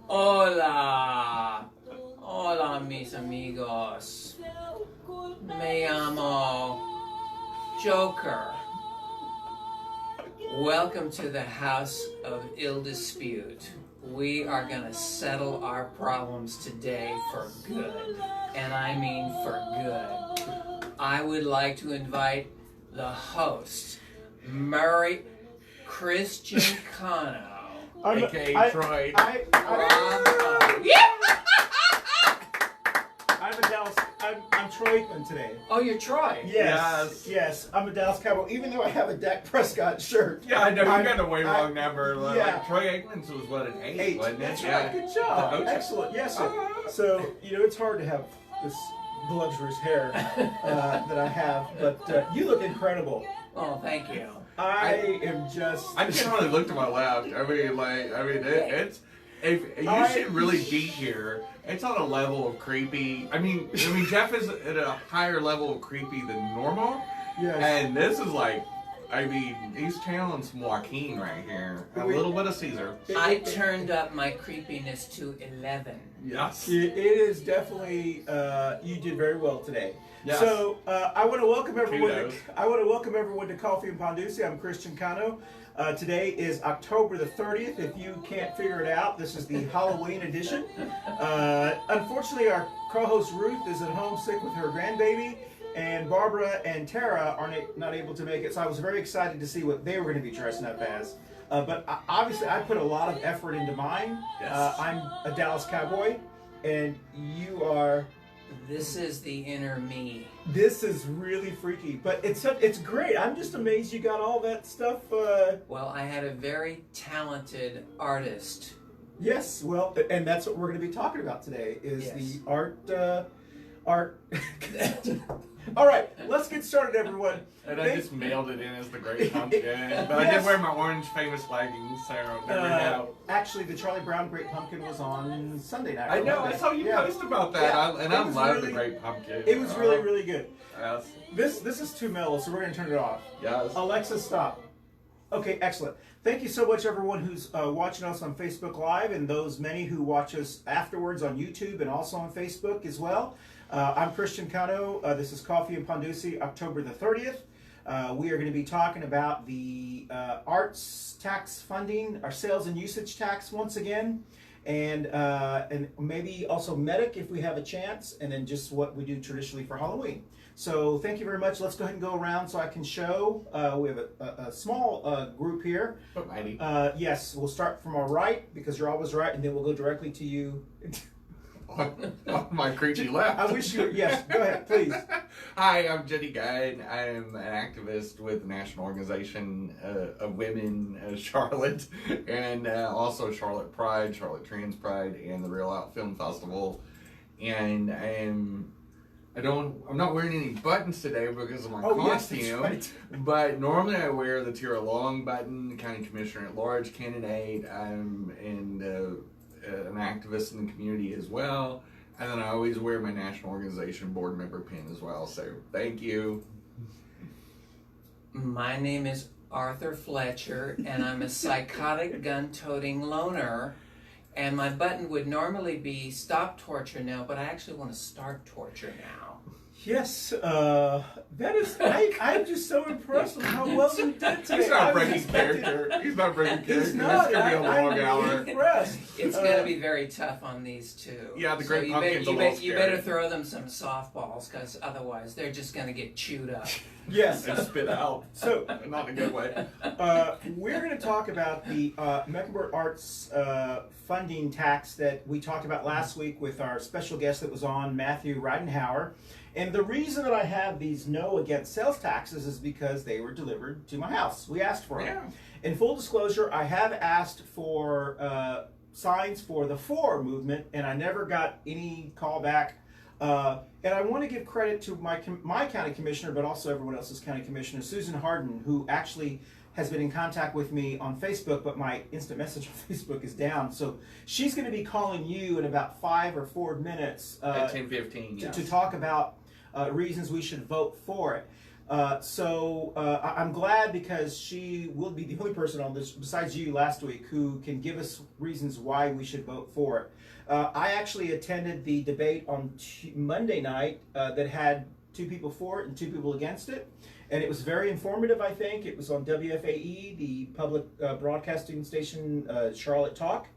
Hola. Hola, mis amigos. Me llamo Joker. Welcome to the House of Ill Dispute. We are going to settle our problems today for good. And I mean for good. I would like to invite the host, Murray Christian Cano. A.K.A. Troy. Bravo. I'm Troy Aikman today. Oh, you're Troy. Yes. I'm a Dallas Cowboy, even though I have a Dak Prescott shirt. Yeah, I know. You got a way wrong number. Yeah. Like Troy Aikman's was what, an 8, wasn't it? That's yeah. right. Good job. Excellent. Yes, sir. So, it's hard to have this voluptuous hair that I have, but you look incredible. Oh, thank you. I am just... I can't really look to my left. It's... If you should really be here, it's on a level of creepy. I mean, Jeff is at a higher level of creepy than normal. Yes. And this is like, he's channeling some Joaquin right here. A little bit of Caesar. I turned up my creepiness to 11. Yes. It is definitely, you did very well today. Yes. So I want to welcome everyone. Kudos. I want to welcome everyone to Coffee and Ponducci. I'm Christian Cano. Today is October the 30th. If you can't figure it out, this is the Halloween edition. Unfortunately, our co-host Ruth is at home sick with her grandbaby, and Barbara and Tara are not able to make it. So I was very excited to see what they were going to be dressing up as. But obviously, I put a lot of effort into mine. Yes. I'm a Dallas Cowboy, and you are... This is the inner me. This is really freaky, but it's great. I'm just amazed you got all that stuff. Well, I had a very talented artist. Yes, well, and that's what we're going to be talking about today is the art. All right, let's get started, everyone. And I just mailed it in as the Great Pumpkin. But I did wear my orange famous leggings, so there we go. Actually, the Charlie Brown Great Pumpkin was on Sunday night. I know, I saw you post about that, Yeah. I love the Great Pumpkin. It was really, really good. Yes. This is too mellow, so we're going to turn it off. Yes. Alexa, stop. Okay, excellent. Thank you so much, everyone who's watching us on Facebook Live, and those many who watch us afterwards on YouTube and also on Facebook as well. I'm Christian Cano. This is Coffee and Ponducci, October the 30th. We are going to be talking about the arts tax funding, our sales and usage tax once again, and maybe also Medic if we have a chance, and then just what we do traditionally for Halloween. So thank you very much. Let's go ahead and go around so I can show. We have a small group here. But mighty. Yes, we'll start from our right because you're always right, and then we'll go directly to you. on my creepy left. I wish you were, yes, go ahead, please. Hi, I'm Jenny Guy. I'm an activist with the National Organization of Women, Charlotte, and also Charlotte Pride, Charlotte Trans Pride, and the Real Out Film Festival. And I'm not wearing any buttons today because of my costume, yes, right. But normally I wear the Tira Long button, County Commissioner at Large candidate, and an activist in the community as well, and then I always wear my National Organization board member pin as well, so thank you. My name is Arthur Fletcher, and I'm a psychotic gun-toting loner, and my button would normally be stop torture now, but I actually want to start torture now. Yes, that is. I'm just so impressed with how well you did today. He's not breaking character. He's not breaking character. He's not. It's gonna be a long I'm hour. really impressed. It's going to be very tough on these two. Yeah, the Great so Pumpkin's a little you scary. better throw them some softballs, because otherwise they're just going to get chewed up. Yes. And spit out. So, not in a good way. we're going to talk about the Mecklenburg Arts funding tax that we talked about last week with our special guest that was on, Matthew Ridenhour. And the reason that I have these no against sales taxes is because they were delivered to my house. We asked for them. In full disclosure, I have asked for signs for the For movement, and I never got any call back. And I want to give credit to my county commissioner, but also everyone else's county commissioner, Susan Harden, who actually has been in contact with me on Facebook, but my instant message on Facebook is down. So she's going to be calling you in about 5 or 4 minutes At 10:15, to talk about reasons we should vote for it. I'm glad because she will be the only person on this, besides you last week, who can give us reasons why we should vote for it. I actually attended the debate on Monday night that had 2 people for it and 2 people against it. And it was very informative, I think. It was on WFAE, the public broadcasting station, Charlotte Talk.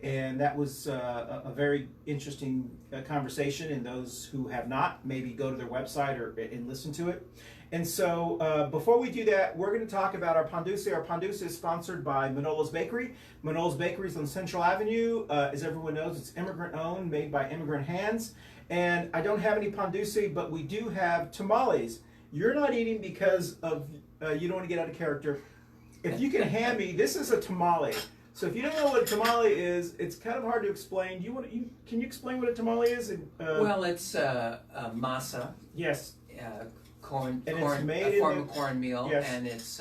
And that was a very interesting conversation. And those who have not, maybe go to their website and listen to it. And so before we do that, we're going to talk about our pan dulce. Our pan dulce is sponsored by Manolo's Bakery. Manolo's Bakery is on Central Avenue. As everyone knows, it's immigrant owned, made by immigrant hands. And I don't have any pan dulce, but we do have tamales. You're not eating because of you don't want to get out of character. If you can hand me, this is a tamale. So if you don't know what a tamale is, it's kind of hard to explain. Can you explain what a tamale is? Well, it's masa. Yes. Corn, and corn, it's made a form of cornmeal, yes. And it's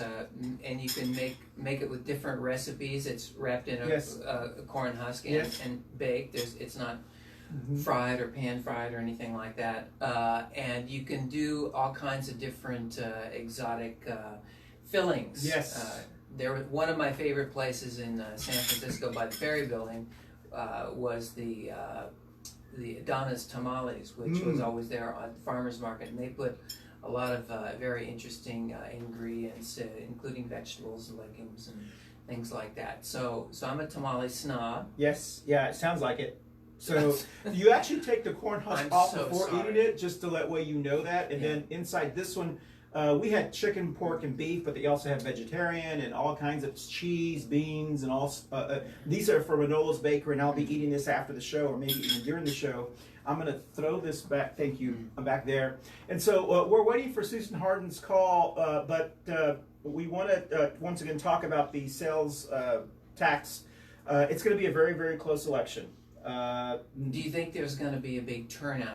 and you can make it with different recipes. It's wrapped in a, yes. a corn husk and, yes. and baked. It's not fried or pan fried or anything like that. And you can do all kinds of different exotic fillings. Yes. One of my favorite places in San Francisco by the Ferry Building was the Donna's Tamales, which was always there at the farmers market, and they put a lot of very interesting ingredients, including vegetables and legumes and things like that. So I'm a tamale snob. Yes, yeah, it sounds like it. So you actually take the corn husk off before eating it, just to let way you know that. And then inside this one, we had chicken, pork, and beef, but they also have vegetarian and all kinds of cheese, beans, and all. These are from Manolo's Bakery, and I'll be eating this after the show, or maybe even during the show. I'm going to throw this back. Thank you. I'm back there. And so we're waiting for Susan Harden's call, but we want to once again talk about the sales tax. It's going to be a very, very close election. Do you think there's going to be a big turnout?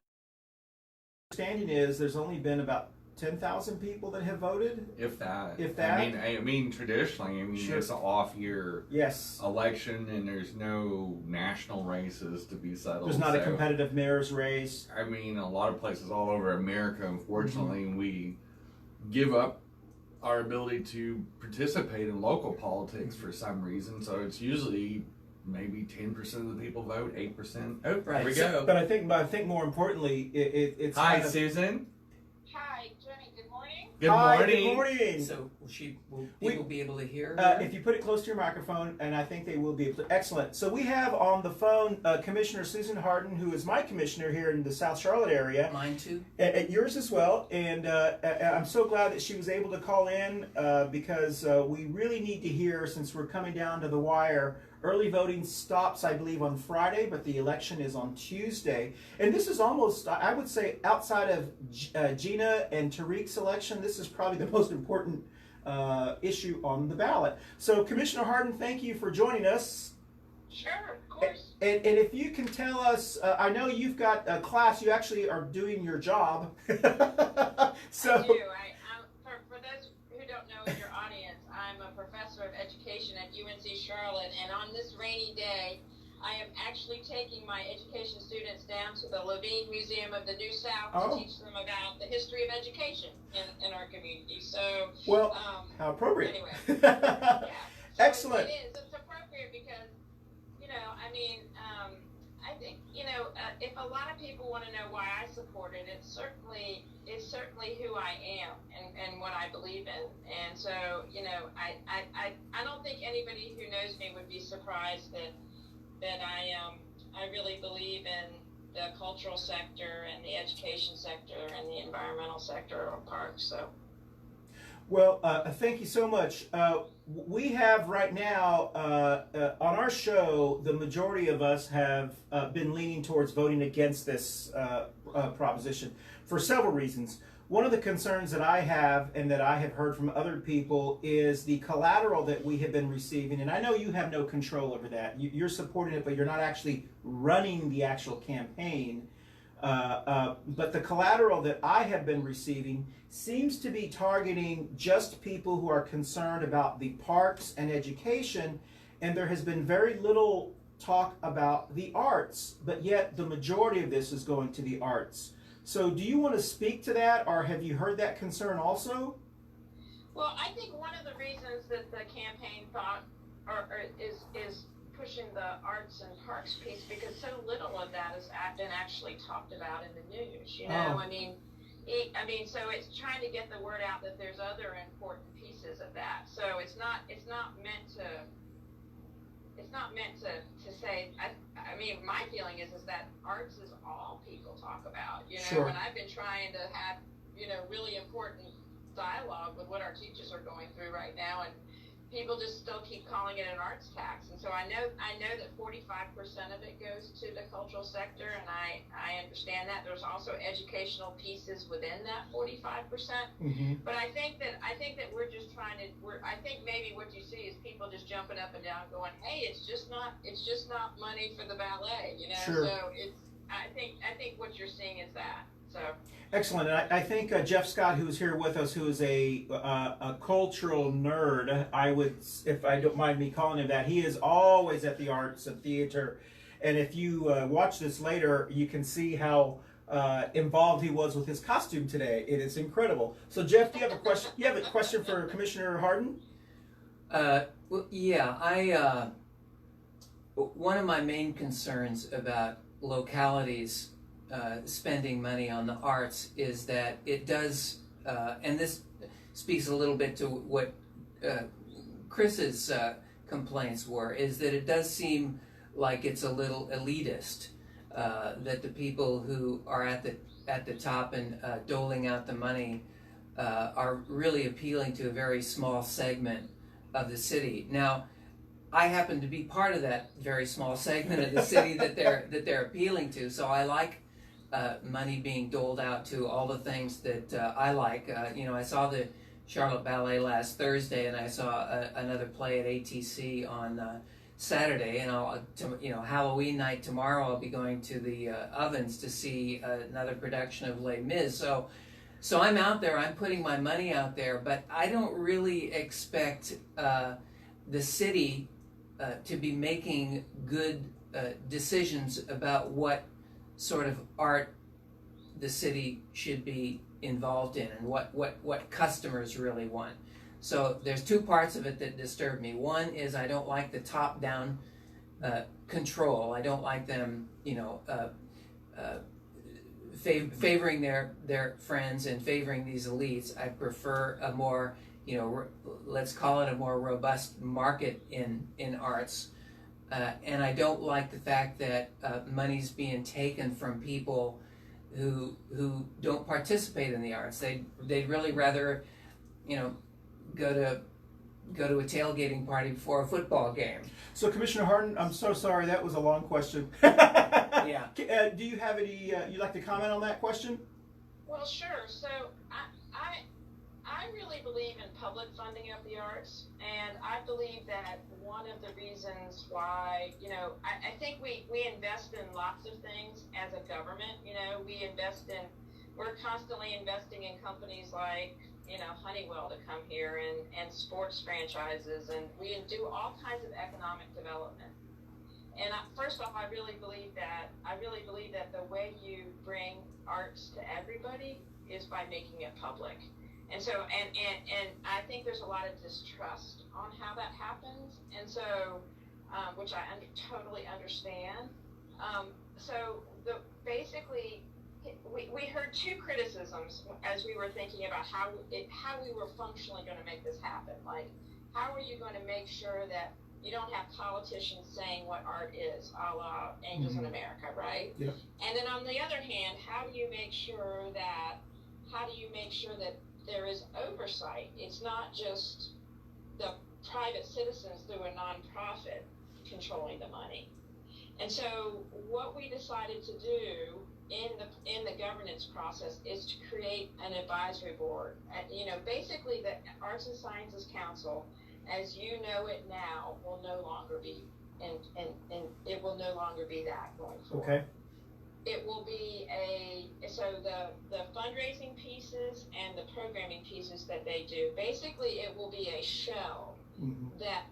Understanding is there's only been about 10,000 people that have voted. If that. If that. I mean, traditionally, Sure. It's an off-year Yes. election, and there's no national races to be settled. There's not a competitive mayor's race. I mean, a lot of places all over America, unfortunately, we give up our ability to participate in local politics for some reason. So it's usually maybe 10% of the people vote, 8%. Oh, Right. There we go. But I think more importantly, it's Hi, kind of, Susan. Hi, Jenny. Good morning. Good Hi, morning. Good morning. So will people be able to hear? If you put it close to your microphone, and I think they will be able to. Excellent. So we have on the phone Commissioner Susan Harden, who is my commissioner here in the South Charlotte area. Mine too. At yours as well. And I'm so glad that she was able to call in because we really need to hear, since we're coming down to the wire. Early voting stops, I believe, on Friday, but the election is on Tuesday. And this is almost, I would say, outside of Gina and Tariq's election, this is probably the most important issue on the ballot. So, Commissioner Harden, thank you for joining us. Sure, of course. And if you can tell us, I know you've got a class, you actually are doing your job. I do. For those who don't know in your audience, I'm a professor of education at UNC Charlotte, and on this rainy day, I am actually taking my education students down to the Levine Museum of the New South to teach them about the history of education in our community. So, well, how appropriate. Anyway, yeah. So Excellent. It is. It's appropriate because, I think, if a lot of people want to know why I support it, it's certainly who I am and what I believe in. And so, I don't think anybody who knows me would be surprised that I really believe in the cultural sector and the education sector and the environmental sector of parks. So. Well, thank you so much. We have right now on our show, the majority of us have been leaning towards voting against this proposition for several reasons. One of the concerns that I have and that I have heard from other people is the collateral that we have been receiving. And I know you have no control over that. You're supporting it, but you're not actually running the actual campaign. But the collateral that I have been receiving seems to be targeting just people who are concerned about the parks and education, and there has been very little talk about the arts, but yet the majority of this is going to the arts. So do you want to speak to that, or have you heard that concern also? Well, I think one of the reasons that the campaign thought is pushing the arts and parks piece because so little of that has been actually talked about in the news. You know, Oh. So it's trying to get the word out that there's other important pieces of that. So it's not meant to. It's not meant to say. I mean, my feeling is that arts is all people talk about. You know, Sure. and I've been trying to have really important dialogue with what our teachers are going through right now, and people just still keep calling it an arts tax. And so I know that 45% of it goes to the cultural sector, and I understand that. There's also educational pieces within that 45%. Mm-hmm. But I think that we're just trying to. I think maybe what you see is people just jumping up and down, going, "Hey, it's just not money for the ballet," you know. Sure. So I think what you're seeing is that. So. Excellent. And I think Jeff Scott, who is here with us, who is a cultural nerd, I would, if I don't mind me calling him that, he is always at the arts and theater. And if you watch this later, you can see how involved he was with his costume today. It is incredible. So, Jeff, do you have a question? You have a question for Commissioner Hardin? Well, yeah. One of my main concerns about localities spending money on the arts is that it does, and this speaks a little bit to what Chris's complaints were, is that it does seem like it's a little elitist, that the people who are at the top and doling out the money are really appealing to a very small segment of the city. Now, I happen to be part of that very small segment of the city that they're appealing to, so I like money being doled out to all the things that I like. I saw the Charlotte Ballet last Thursday, and I saw another play at ATC on Saturday, and Halloween night tomorrow I'll be going to the Ovens to see another production of Les Mis. So I'm out there, I'm putting my money out there, but I don't really expect the city to be making good decisions about what sort of art the city should be involved in and what customers really want. So there's two parts of it that disturb me. One is I don't like the top-down control. I don't like them, favoring their friends and favoring these elites. I prefer a more, let's call it a more robust market in arts. And I don't like the fact that money's being taken from people who don't participate in the arts. They'd really rather, go to a tailgating party before a football game. So, Commissioner Hardin, I'm so sorry, that was a long question. Yeah. Do you have any, you'd like to comment on that question? Well, sure. So I really believe in public funding of the arts, and I believe that one of the reasons why, I think we invest in lots of things as a government. We're constantly investing in companies like, Honeywell to come here and sports franchises, and we do all kinds of economic development. And first off, I really believe that the way you bring arts to everybody is by making it public. And so, and I think there's a lot of distrust on how that happens, and so, which I totally understand. Basically, we heard two criticisms as we were thinking about how we were functionally going to make this happen. Like, how are you going to make sure that you don't have politicians saying what art is, a la Angels in America, right? Yep. And then on the other hand, how do you make sure that there is oversight? It's not just the private citizens through a nonprofit controlling the money. And so what we decided to do in the governance process is to create an advisory board. Basically the Arts and Sciences Council, as you know it now, will no longer be, and it will no longer be that going forward. Okay. It will be the fundraising pieces and the programming pieces that they do. Basically, it will be a shell that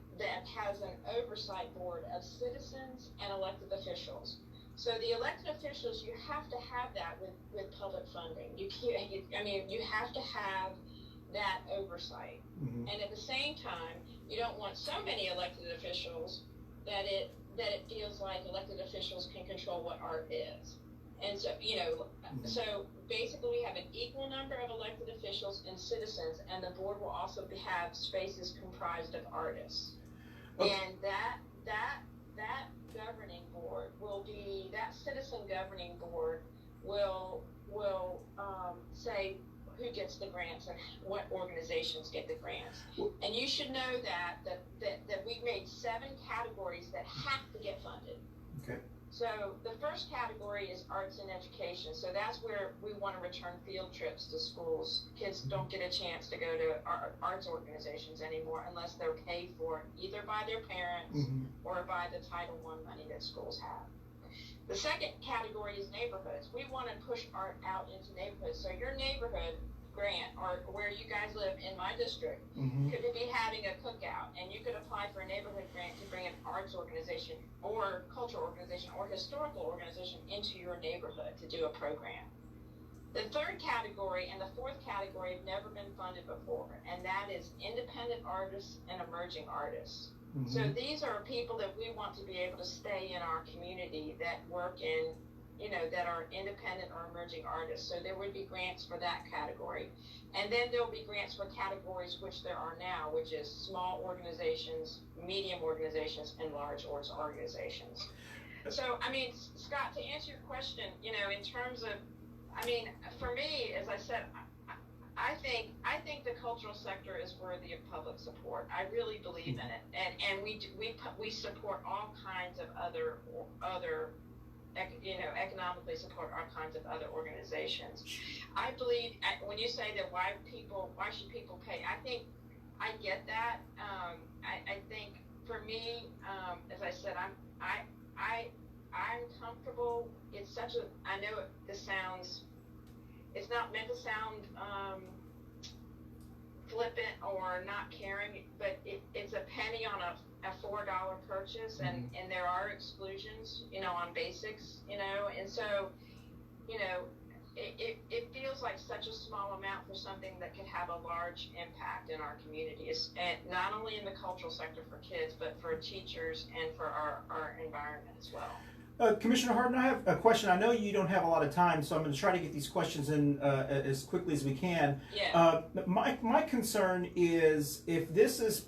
has an oversight board of citizens and elected officials. So the elected officials, you have to have that with public funding. You can't. You have to have that oversight. Mm-hmm. And at the same time, you don't want so many elected officials that it feels like elected officials can control what art is. And so, so basically we have an equal number of elected officials and citizens, and the board will also have spaces comprised of artists. Okay. And that governing board will be, that citizen governing board will say who gets the grants and what organizations get the grants. And you should know that we've made 7 categories that have to get funded. Okay. So the first category is arts and education. So that's where we want to return field trips to schools. Kids don't get a chance to go to arts organizations anymore unless they're paid for either by their parents or by the Title I money that schools have. The second category is neighborhoods. We want to push art out into neighborhoods. So your neighborhood grant, or where you guys live in my district, could be having a cookout, and you could apply for a neighborhood grant to bring an arts organization or cultural organization or historical organization into your neighborhood to do a program. The third category and the fourth category have never been funded before, and that is independent artists and emerging artists. So these are people that we want to be able to stay in our community that work in, that are independent or emerging artists. So there would be grants for that category. And then there'll be grants for categories which there are now, which is small organizations, medium organizations, and large organizations. So, Scott, to answer your question, in terms of, for me, as I said, I think the cultural sector is worthy of public support. I really believe in it, and we support all kinds of other economically support all kinds of other organizations. I believe when you say that why should people pay? I think I get that. I think for me, as I said, I'm comfortable. It's such a, I know this sounds, it's not meant to sound flippant or not caring, but it's a penny on a $4 purchase, and there are exclusions, on basics, and so, it feels like such a small amount for something that could have a large impact in our communities, and not only in the cultural sector for kids, but for teachers and for our environment as well. Commissioner Harden, I have a question. I know you don't have a lot of time, so I'm going to try to get these questions in as quickly as we can. Yeah. My concern is if this is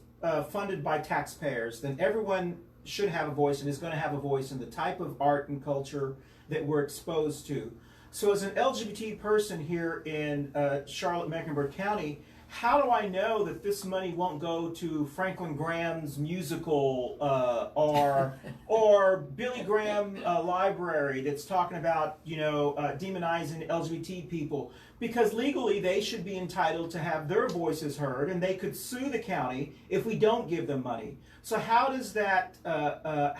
funded by taxpayers, then everyone should have a voice and is going to have a voice in the type of art and culture that we're exposed to. So as an LGBT person here in Charlotte-Mecklenburg County, how do I know that this money won't go to Franklin Graham's musical or Billy Graham library that's talking about, demonizing LGBT people? Because legally they should be entitled to have their voices heard, and they could sue the county if we don't give them money. So how does that, I'm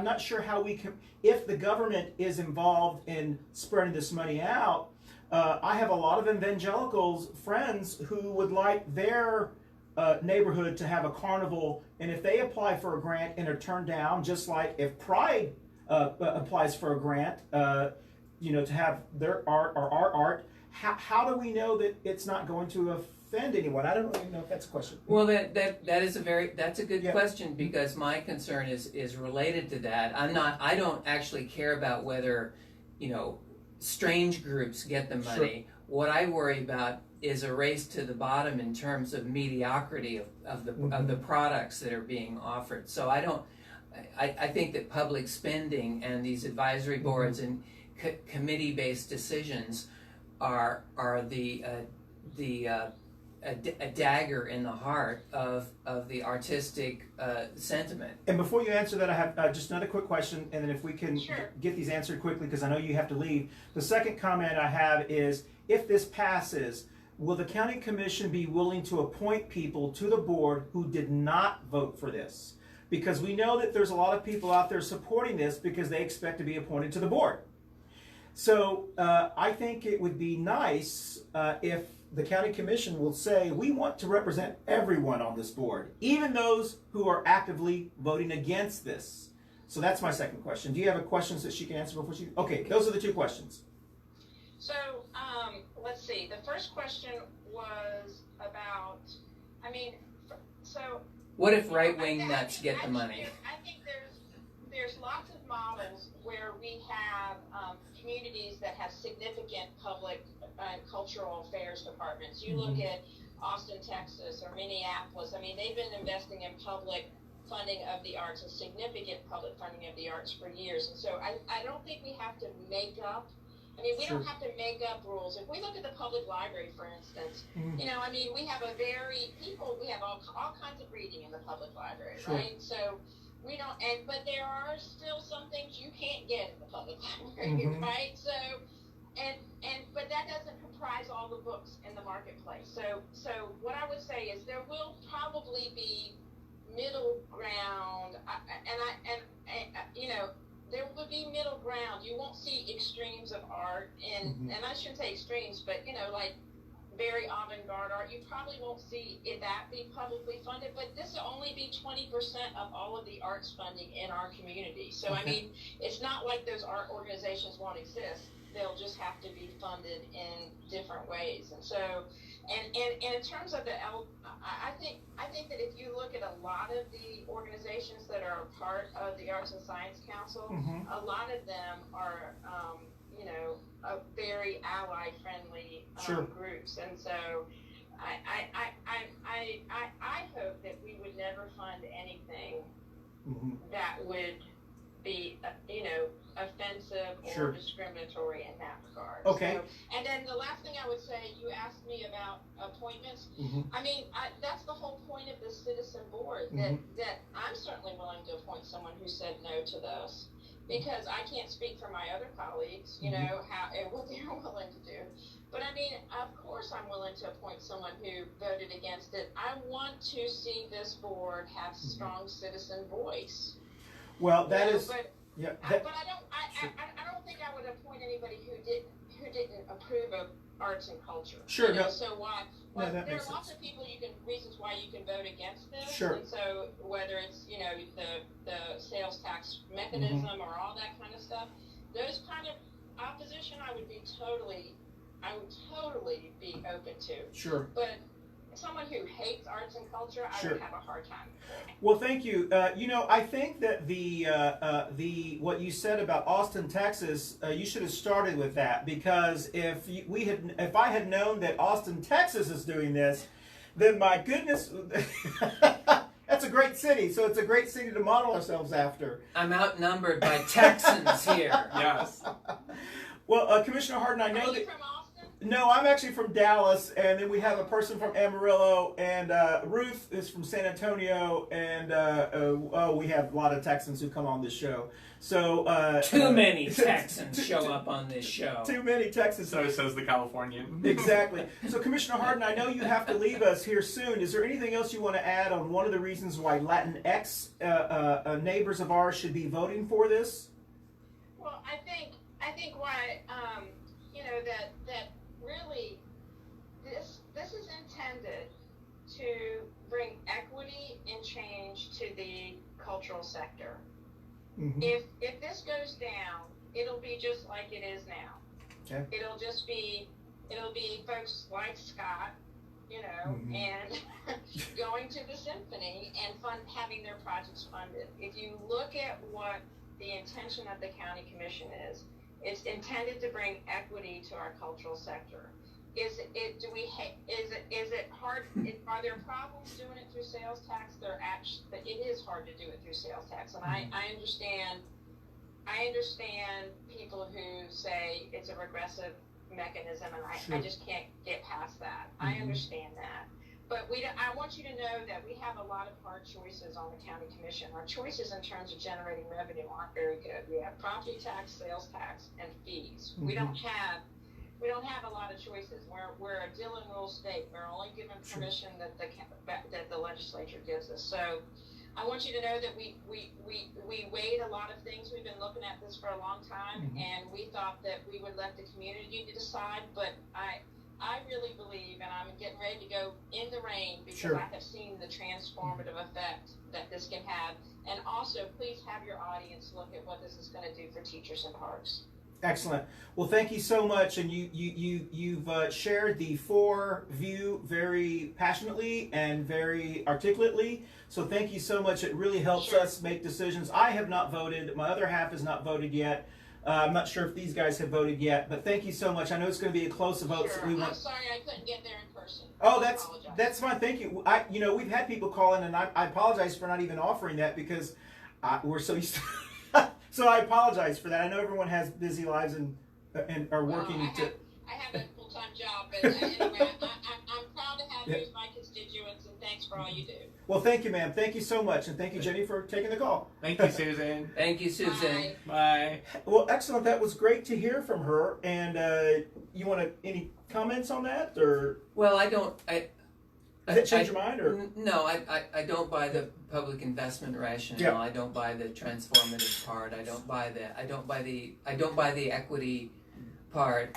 not sure how we can, if the government is involved in spreading this money out. I have a lot of evangelicals friends who would like their neighborhood to have a carnival, and if they apply for a grant and are turned down, just like if Pride applies for a grant, to have their art or our art, how do we know that it's not going to offend anyone? I don't even know if that's a question. Well, that's a good question, because my concern is related to that. I don't actually care about whether, strange groups get the money. Sure. What I worry about is a race to the bottom in terms of mediocrity of the products that are being offered. So I think that public spending and these advisory boards and committee-based decisions are a dagger in the heart of the artistic sentiment. And before you answer that, I have just another quick question, and then if we can get these answered quickly, because I know you have to leave. The second comment I have is, if this passes, will the county commission be willing to appoint people to the board who did not vote for this? Because we know that there's a lot of people out there supporting this because they expect to be appointed to the board. So I think it would be nice if the county commission will say, we want to represent everyone on this board, even those who are actively voting against this. So that's my second question. Do you have a questions that she can answer before she? Okay, those are the two questions. So, let's see. The first question was about, I mean, so. What if right-wing nuts get the money? I think there's lots of models where we have communities that have significant public and cultural affairs departments. You look at Austin, Texas, or Minneapolis. I mean, they've been investing in public funding of the arts and significant public funding of the arts for years. And so I don't think we have to make up. I mean, we don't have to make up rules. If we look at the public library, for instance, you know, I mean, we have all kinds of reading in the public library, right? So we don't, but there are still some things you can't get in the public library, right? So, but that doesn't comprise all the books in the marketplace. So what I would say is there will probably be middle ground, and you know, there will be middle ground. You won't see extremes of art, and I shouldn't say extremes, but you know, like very avant-garde art. You probably won't see that be publicly funded, but this will only be 20% of all of the arts funding in our community. So I mean, it's not like those art organizations won't exist. They'll just have to be funded in different ways. And so, and in terms of I think that if you look at a lot of the organizations that are a part of the Arts and Science Council, a lot of them are, you know, very ally-friendly groups. And so, I hope that we would never fund anything that would be, you know, offensive or discriminatory in that regard. Okay. So, and then the last thing I would say, you asked me about appointments. I mean, that's the whole point of this citizen board, that I'm certainly willing to appoint someone who said no to this, because I can't speak for my other colleagues, you know, how and what they're willing to do. But I mean, of course I'm willing to appoint someone who voted against it. I want to see this board have strong citizen voice. Well, that is. But I don't think I would appoint anybody who didn't approve of arts and culture. Sure. You know, so why? Well, that there makes are lots sense. of reasons why you can vote against this. Sure. And so whether it's, you know, the sales tax mechanism or all that kind of stuff, those kind of opposition, I would totally be open to. Sure. But someone who hates arts and culture, I would have a hard time. Well, thank you. You know, I think that the what you said about Austin, Texas, you should have started with that, because if I had known that Austin, Texas is doing this, then my goodness, that's a great city. So it's a great city to model ourselves after. I'm outnumbered by Texans here. Yes. Well, Commissioner Harden, I know Are you that. from Austin? No, I'm actually from Dallas, and then we have a person from Amarillo, and Ruth is from San Antonio, and we have a lot of Texans who come on this show. So Too many Texans show up on this show. Too many Texans. So says the Californian. Exactly. So, Commissioner Harden, I know you have to leave us here soon. Is there anything else you want to add on one of the reasons why Latinx neighbors of ours should be voting for this? Well, I think why, you know, that really this is intended to bring equity and change to the cultural sector. If this goes down, it'll be just like it is now. Okay. It'll be folks like Scott, you know, and going to the symphony and having their projects funded. If you look at what the intention of the county commission is, it's intended to bring equity to our cultural sector. Is it hard? Are there problems doing it through sales tax? It is hard to do it through sales tax, and I understand people who say it's a regressive mechanism, and I just can't get past that. I understand that. But I want you to know that we have a lot of hard choices on the county commission. Our choices in terms of generating revenue aren't very good. We have property tax, sales tax, and fees. We don't have a lot of choices. We're a deal and rule state. We're only given permission that the legislature gives us. So I want you to know that we weighed a lot of things. We've been looking at this for a long time, and we thought that we would let the community decide. But I really believe, and I'm getting ready to go in the rain, because I have seen the transformative effect that this can have. And also, please have your audience to look at what this is going to do for teachers and parks. Excellent. Well, thank you so much, and you've shared the 4 view very passionately and very articulately. So thank you so much. It really helps us make decisions. I have not voted. My other half has not voted yet. I'm not sure if these guys have voted yet, but thank you so much. I know it's going to be a close vote. Sure. So we want... I'm sorry I couldn't get there in person. Oh, that's fine. Thank you. We've had people call in, and I apologize for not even offering that because we're so used to. So I apologize for that. I know everyone has busy lives and are working I have a full-time job, but anyway, I'm proud to have you as my constituents, and thanks for all you do. Well, thank you, ma'am. Thank you so much, and thank you, Jenny, for taking the call. Thank you, Susan. Thank you, Susan. Bye. Well, excellent. That was great to hear from her. And you want any comments on that, or? Well, I don't. Does it change your mind, or? No, I don't buy the public investment rationale. Yeah. I don't buy the transformative part. I don't buy the equity part.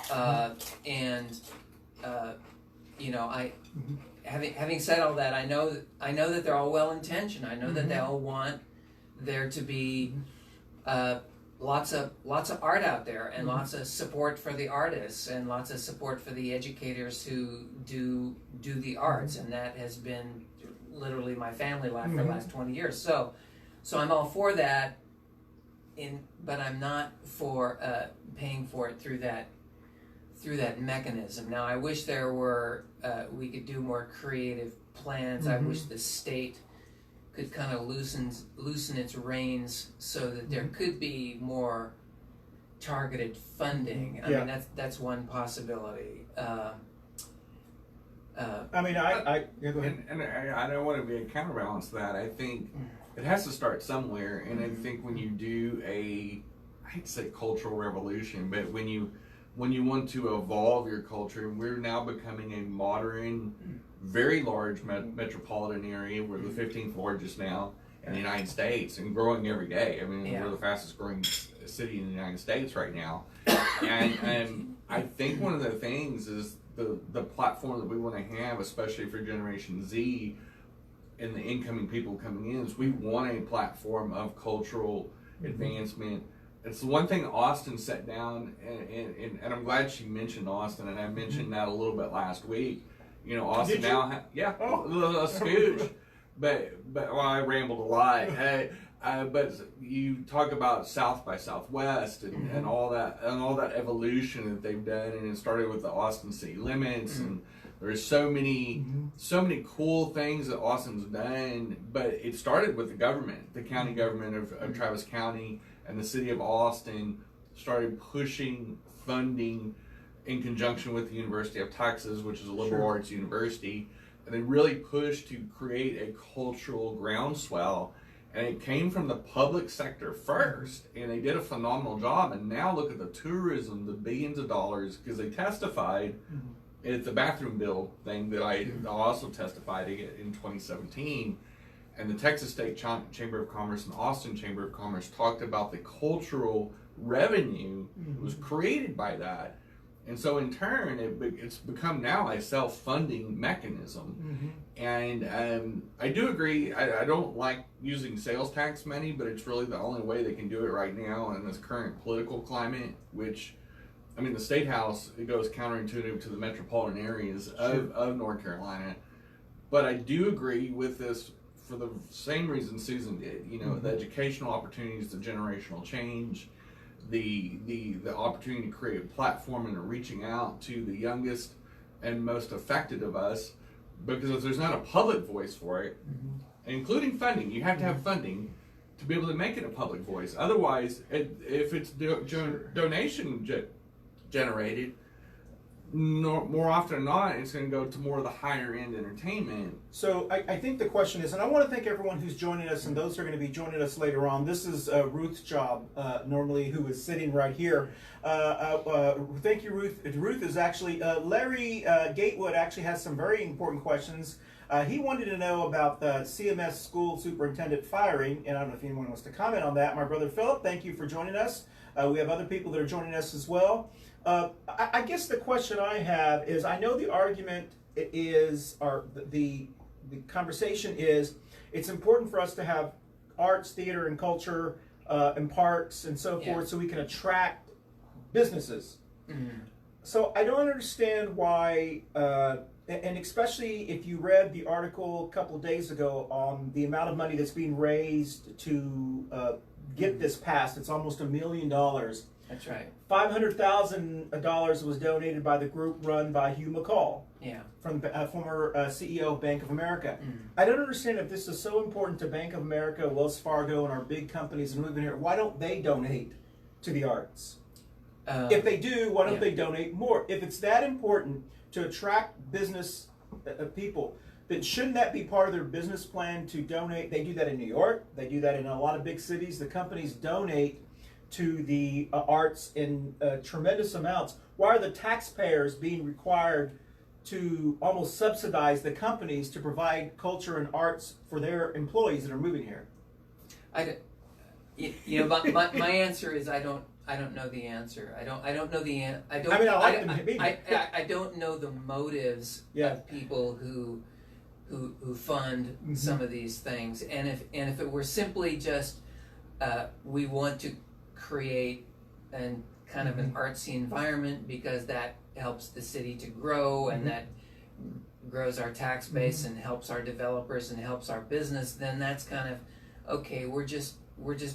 Having said all that, I know that they're all well intentioned. I know that they all want there to be lots of art out there, and lots of support for the artists, and lots of support for the educators who do the arts, and that has been literally my family life for the last 20 years. So I'm all for that, but I'm not for paying for it through that mechanism. Now I wish there were we could do more creative plans. I wish the state could kind of loosen its reins so that there could be more targeted funding. I mean, that's one possibility. I mean, yeah, go ahead. And I don't want to be a counterbalance to that. I think it has to start somewhere, and I think when you do I hate to say cultural revolution, but when you want to evolve your culture, we're now becoming a modern, very large metropolitan area. We're the 15th largest now in the United States, and growing every day. I mean, we're the fastest growing city in the United States right now. And I think one of the things is the platform that we want to have, especially for Generation Z and the incoming people coming in, is we want a platform of cultural advancement. It's the one thing Austin set down, and I'm glad she mentioned Austin, and I mentioned that a little bit last week. You know, Austin now, a scooch, but well, I rambled a lot. But you talk about South by Southwest and all that evolution that they've done, and it started with the Austin city limits, and there's so many cool things that Austin's done. But it started with the government, the county government of Travis County, and the city of Austin started pushing funding in conjunction with the University of Texas, which is a liberal arts university, and they really pushed to create a cultural groundswell. And it came from the public sector first, and they did a phenomenal job. And now look at the tourism, the billions of dollars, because they testified at the bathroom bill thing that I also testified in 2017. And the Texas State Chamber of Commerce and Austin Chamber of Commerce talked about the cultural revenue that was created by that. And so in turn, it's become now a self-funding mechanism. And I do agree, I don't like using sales tax money, but it's really the only way they can do it right now in this current political climate, which, I mean, the State House, it goes counterintuitive to the metropolitan areas of North Carolina. But I do agree with this for the same reason Susan did. You know, the educational opportunities, the generational change, the opportunity to create a platform and reaching out to the youngest and most affected of us, because if there's not a public voice for it, including funding, you have to have funding to be able to make it a public voice. Otherwise, if it's donation generated, more often than not, it's going to go to more of the higher end entertainment. So I think the question is, and I want to thank everyone who's joining us and those who are going to be joining us later on. This is Ruth's job, normally, who is sitting right here. Thank you, Ruth. Ruth is actually, Larry Gatewood actually has some very important questions. He wanted to know about the CMS school superintendent firing, and I don't know if anyone wants to comment on that. My brother Philip, thank you for joining us. We have other people that are joining us as well. I guess the question I have is, I know the argument is, or the conversation is, it's important for us to have arts, theater, and culture and parks and so Yeah. forth, so we can attract businesses. Mm. So I don't understand why, and especially if you read the article a couple of days ago on the amount of money that's being raised to get this passed. It's almost $1 million. That's right. $500,000 was donated by the group run by Hugh McCall, Yeah. from former CEO of Bank of America. Mm. I don't understand if this is so important to Bank of America, Wells Fargo, and our big companies and moving here. Why don't they donate to the arts? If they do, why don't Yeah. they donate more? If it's that important to attract business people, then shouldn't that be part of their business plan to donate? They do that in New York. They do that in a lot of big cities. The companies donate to the arts in tremendous amounts. Why are the taxpayers being required to almost subsidize the companies to provide culture and arts for their employees that are moving here? My answer is I don't know the answer. I don't know the I don't. I mean, I like them to be. I don't know the motives Yeah. of people who fund some of these things. And if it were simply just we want to create an kind of an artsy environment because that helps the city to grow and that grows our tax base and helps our developers and helps our business, then that's kind of okay. We're just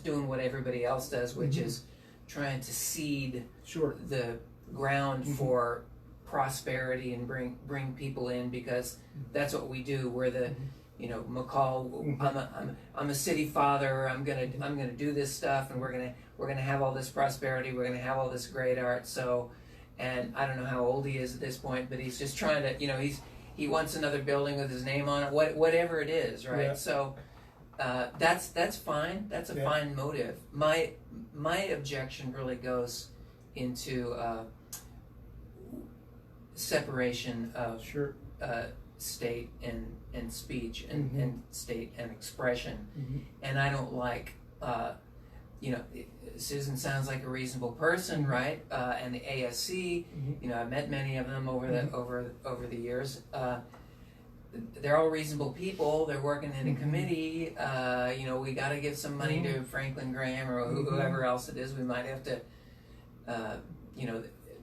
doing what everybody else does, which is trying to seed Sure. the ground for prosperity and bring people in, because that's what we do. We're the McCall. I'm a city father. I'm gonna do this stuff, and we're gonna have all this prosperity. We're gonna have all this great art. So, and I don't know how old he is at this point, but he's just trying to he wants another building with his name on it. Whatever it is, right? Yeah. So. That's fine. That's a fine motive. My objection really goes into separation of Sure. state and speech and state and expression, and I don't like. Susan sounds like a reasonable person, right? And the ASC, I've met many of them over the years. They're all reasonable people. They're working in a committee. We got to give some money to Franklin Graham or whoever else it is. We might have to,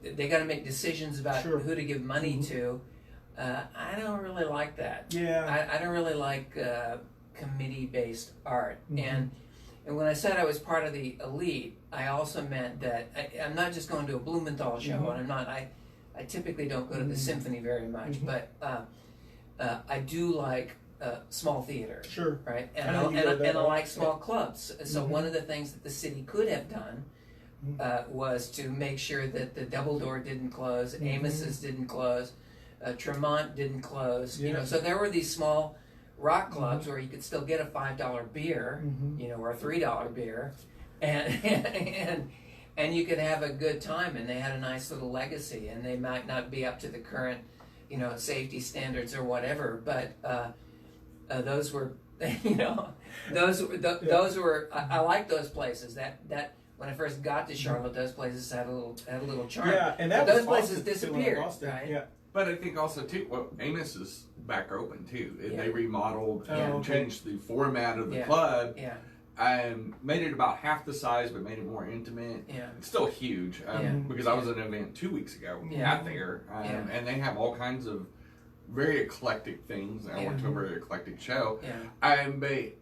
they got to make decisions about who to give money to. I don't really like that. Yeah. I don't really like committee-based art. And when I said I was part of the elite, I also meant that I'm not just going to a Blumenthal show, and I'm not. I typically don't go to the symphony very much, but. I do like small theater, Sure. right? And I like small clubs. So one of the things that the city could have done was to make sure that the Double Door didn't close, Amos's didn't close, Tremont didn't close. So there were these small rock clubs where you could still get a $5 beer, or a $3 beer, and you could have a good time, and they had a nice little legacy, and they might not be up to the current safety standards or whatever, but those were, those were. I like those places. That when I first got to Charlotte, those places had a little charm. Yeah, and that but was those places Boston, too, disappeared, Boston. right? Yeah. But I think also too, Amos is back open too. They remodeled Oh, and okay. changed the format of the Yeah. club. Yeah. Made it about half the size, but made it more intimate. Yeah. It's still huge because I was at an event 2 weeks ago at there, and they have all kinds of very eclectic things. I went to a very eclectic show. Yeah. But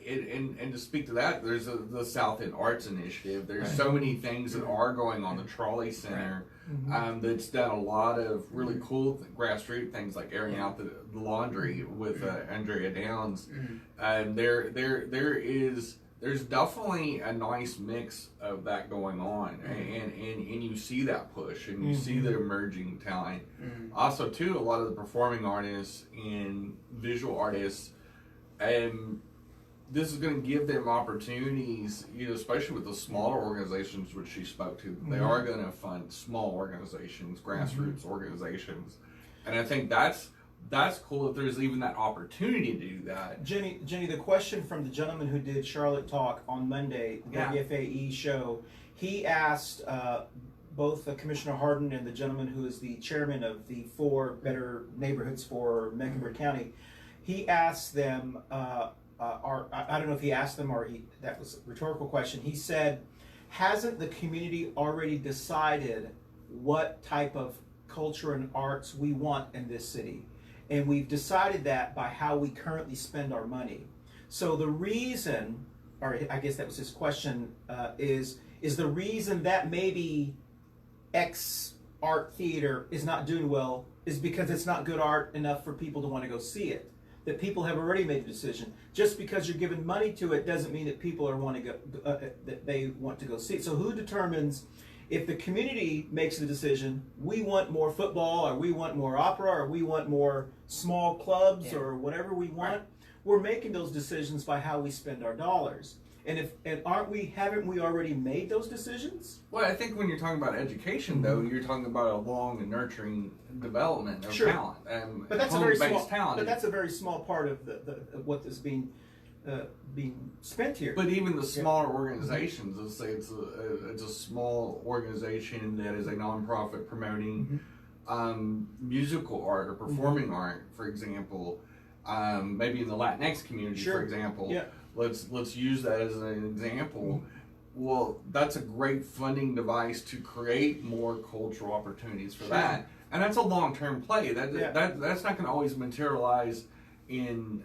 and to speak to that, there's the South End Arts Initiative. There's so many things that are going on. The Trolley Center that's done a lot of really cool grassroots things, like airing out the laundry with Andrea Downs. There's definitely a nice mix of that going on, and you see that push, and you see the emerging talent. Also, too, a lot of the performing artists and visual artists, this is going to give them opportunities, especially with the smaller organizations which she spoke to. They are going to fund small organizations, grassroots organizations, and I think that's cool that there's even that opportunity to do that. Jenny, the question from the gentleman who did Charlotte Talk on Monday, the FAE show, he asked both Commissioner Hardin and the gentleman who is the chairman of the 4 Better Neighborhoods for Mecklenburg County, he asked them, I don't know if he asked them or that was a rhetorical question. He said, hasn't the community already decided what type of culture and arts we want in this city? And we've decided that by how we currently spend our money. So the reason, or I guess that was his question, is the reason that maybe X art theater is not doing well is because it's not good art enough for people to want to go see it. That people have already made a decision. Just because you're giving money to it doesn't mean that people are want to go that they want to go see it. So who determines if the community makes the decision? We want more football, or we want more opera, or we want more small clubs, or whatever we want. Right. We're making those decisions by how we spend our dollars. And haven't we already made those decisions? Well, I think when you're talking about education, though, you're talking about a long and nurturing development of talent, and but that's a very small talent. But that's a very small part of of what is being spent here. But even the smaller organizations, let's say it's a small organization that is a nonprofit promoting musical art or performing art, for example, maybe in the Latinx community, for example. Yeah. Let's use that as an example. Well, that's a great funding device to create more cultural opportunities for that, and that's a long-term play. That's not going to always materialize in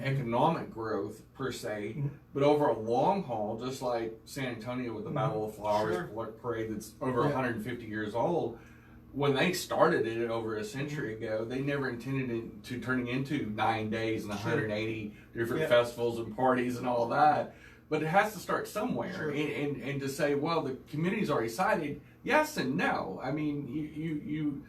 economic growth per se, but over a long haul, just like San Antonio with the Battle of Flowers parade that's over 150 years old. When they started it over a century ago, they never intended it to turning into 9 days and 180 different festivals and parties and all that. But it has to start somewhere, and to say, well, the community's already decided, yes and no. I mean, you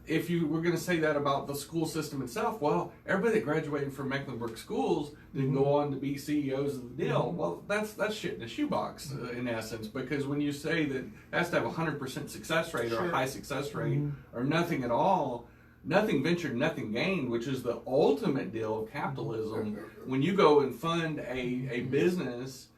if you were going to say that about the school system itself, well, everybody that graduated from Mecklenburg schools didn't go on to be CEOs of the deal. Well, that's shit in a shoebox, in essence, because when you say that it has to have a 100% success rate or a high success rate or nothing at all, nothing ventured, nothing gained, which is the ultimate deal of capitalism. When you go and fund a business,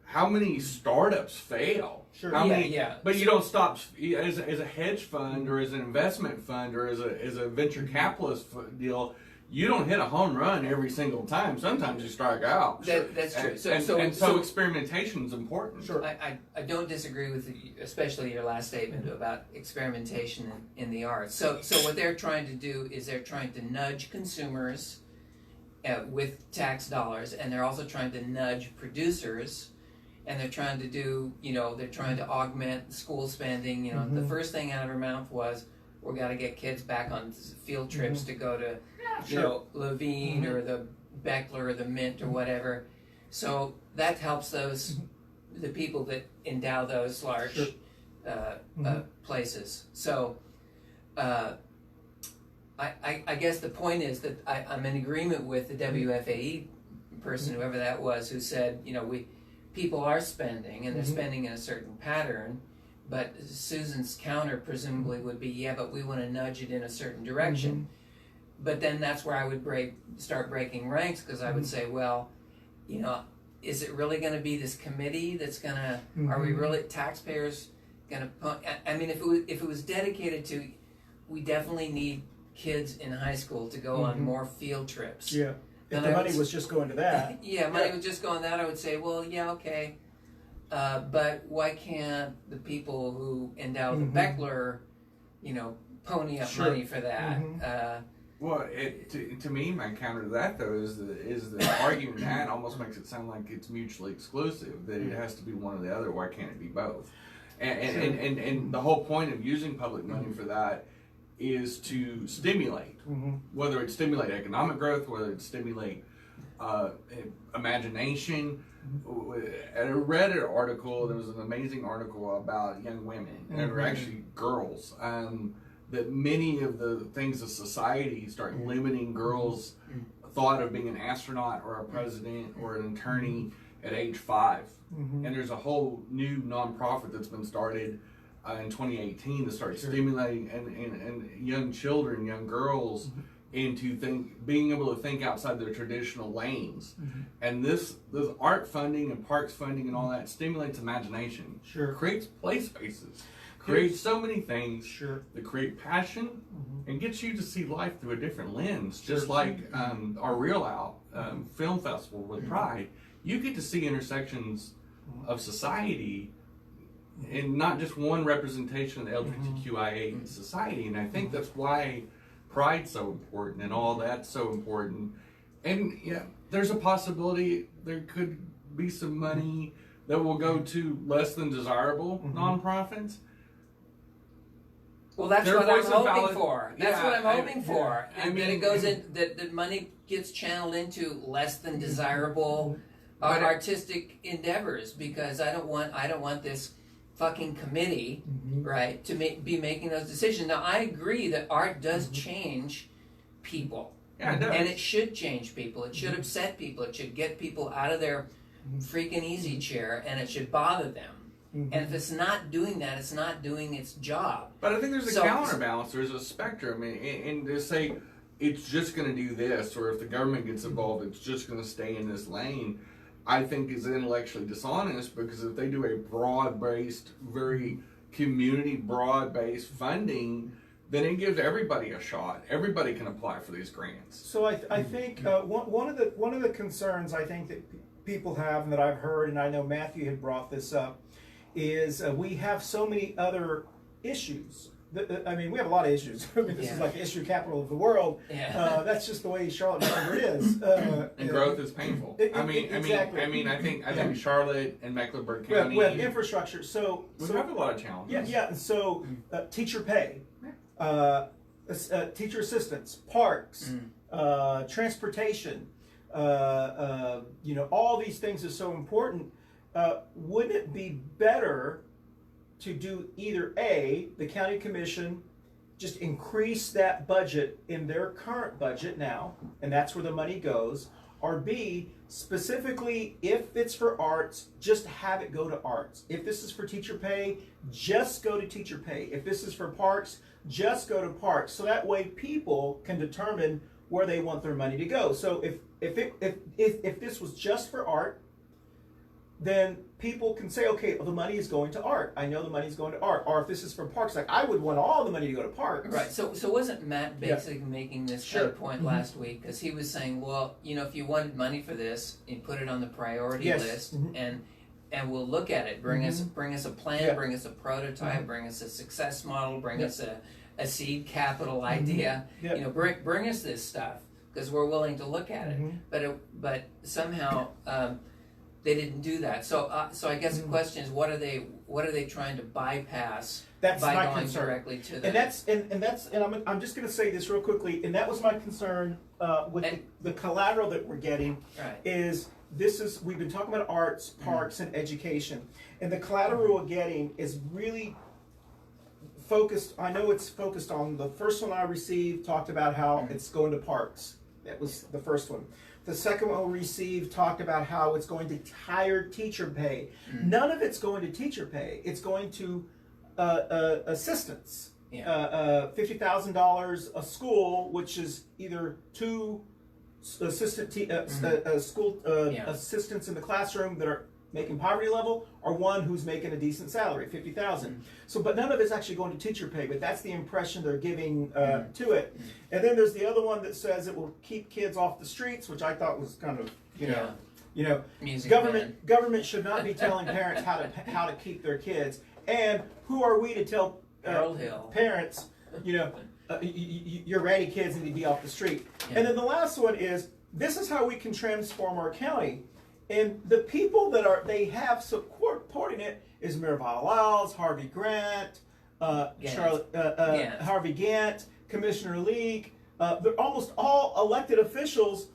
how many startups fail? How many, but you don't stop as a hedge fund or as an investment fund or as a venture capitalist deal. You don't hit a home run every single time. Sometimes you strike out. That's true. So experimentation is important. I don't disagree with you, especially your last statement about experimentation in the arts. So what they're trying to do is they're trying to nudge consumers with tax dollars, and they're also trying to nudge producers. And they're trying to do, they're trying to augment school spending. The first thing out of her mouth was, we're got to get kids back on field trips to go to, Levine or the Beckler or the Mint or whatever. So that helps the people that endow those large places. So I guess the point is that I'm in agreement with the WFAE person, whoever that was, who said, people are spending, and they're spending in a certain pattern, but Susan's counter presumably would be, but we want to nudge it in a certain direction. But then that's where I would start breaking ranks, because I would say, well, is it really going to be this committee that's going to, are we really, taxpayers going to, I mean, if it was dedicated to, we definitely need kids in high school to go on more field trips. Yeah. If the money was just going to that. Money would just go on that, I would say, well, okay. But why can't the people who endow the Beckler, pony up money for that? Well, to me, my counter to that, though, is the argument that almost makes it sound like it's mutually exclusive, that it has to be one or the other. Why can't it be both? And the whole point of using public money for that is to stimulate, whether it stimulate economic growth, whether it stimulate imagination. I read an article, there was an amazing article about young women, and or actually girls, that many of the things of society start limiting girls' thought of being an astronaut or a president or an attorney at age 5. And there's a whole new nonprofit that's been started in 2018 to start stimulating and young children, young girls into being able to think outside their traditional lanes. And this art funding and parks funding and all that stimulates imagination. Sure. Creates play spaces. Creates so many things that create passion and gets you to see life through a different lens. Just like our Real Out film festival with Pride, you get to see intersections of society and not just one representation of the LGBTQIA society. And I think that's why Pride's so important and all that's so important. And yeah, there's a possibility there could be some money that will go to less than desirable nonprofits. Well, that's Their what I'm voice is hoping valid. for. That's Yeah, what I'm hoping for. I And mean, that it goes in, that money gets channeled into less than desirable artistic endeavors, because I don't want this fucking committee, right, to be making those decisions. Now, I agree that art does change people. Yeah, it does. And it should change people. It should upset people. It should get people out of their freaking easy chair, and it should bother them. And if it's not doing that, it's not doing its job. But I think there's a counterbalance. There's a spectrum, and to say it's just going to do this, or if the government gets involved, it's just going to stay in this lane, I think is intellectually dishonest, because if they do a broad-based, very community broad-based funding, then it gives everybody a shot. Everybody can apply for these grants. So I think one of the concerns I think that people have, and that I've heard, and I know Matthew had brought this up, is we have so many other issues. I mean, we have a lot of issues. I mean, this is like the issue capital of the world. That's just the way Charlotte Mecklenburg is. And growth is painful. Exactly. I think Charlotte and Mecklenburg County. We have infrastructure. So we have a lot of challenges. Yeah. And so teacher pay, teacher assistants, parks, transportation. All these things are so important. Wouldn't it be better to do either A, the county commission just increase that budget in their current budget now, and that's where the money goes, or B, specifically if it's for arts, just have it go to arts. If this is for teacher pay, just go to teacher pay. If this is for parks, just go to parks. So that way people can determine where they want their money to go. So if this was just for art, then people can say, okay, well, the money is going to art. I know the money is going to art. Or if this is for parks, like I would want all the money to go to parks. Right. So wasn't Matt basically making this kind of point last week? Because he was saying, well, if you wanted money for this, you put it on the priority list, and we'll look at it. Bring us a plan. Bring us a prototype. Bring us a success model. Bring us a seed capital idea. Bring us this stuff, because we're willing to look at it. But somehow. They didn't do that. So I guess the question is, what are they trying to bypass by going concern. Directly to them? And I'm just going to say this real quickly. And that was my concern with the collateral that we're getting. Right. We've been talking about arts, parks, and education, and the collateral we're getting is really focused. I know it's focused on the first one I received. Talked about how it's going to parks. That was the first one. The second one we received talked about how it's going to higher teacher pay. None of it's going to teacher pay. It's going to assistants. $50,000 a school, which is either two assistant school assistants in the classroom that are making poverty level, or one who's making a decent salary, $50,000. So, but none of it's actually going to teacher pay. But that's the impression they're giving to it. And then there's the other one that says it will keep kids off the streets, which I thought was kind of government should not be telling parents how to keep their kids. And who are we to tell parents, your ratty kids need to be off the street? And then the last one is, this is how we can transform our county. And the people that they have supporting it is Mirval Lyles, Harvey Grant, Harvey Gant, Commissioner Leake. They're almost all elected officials,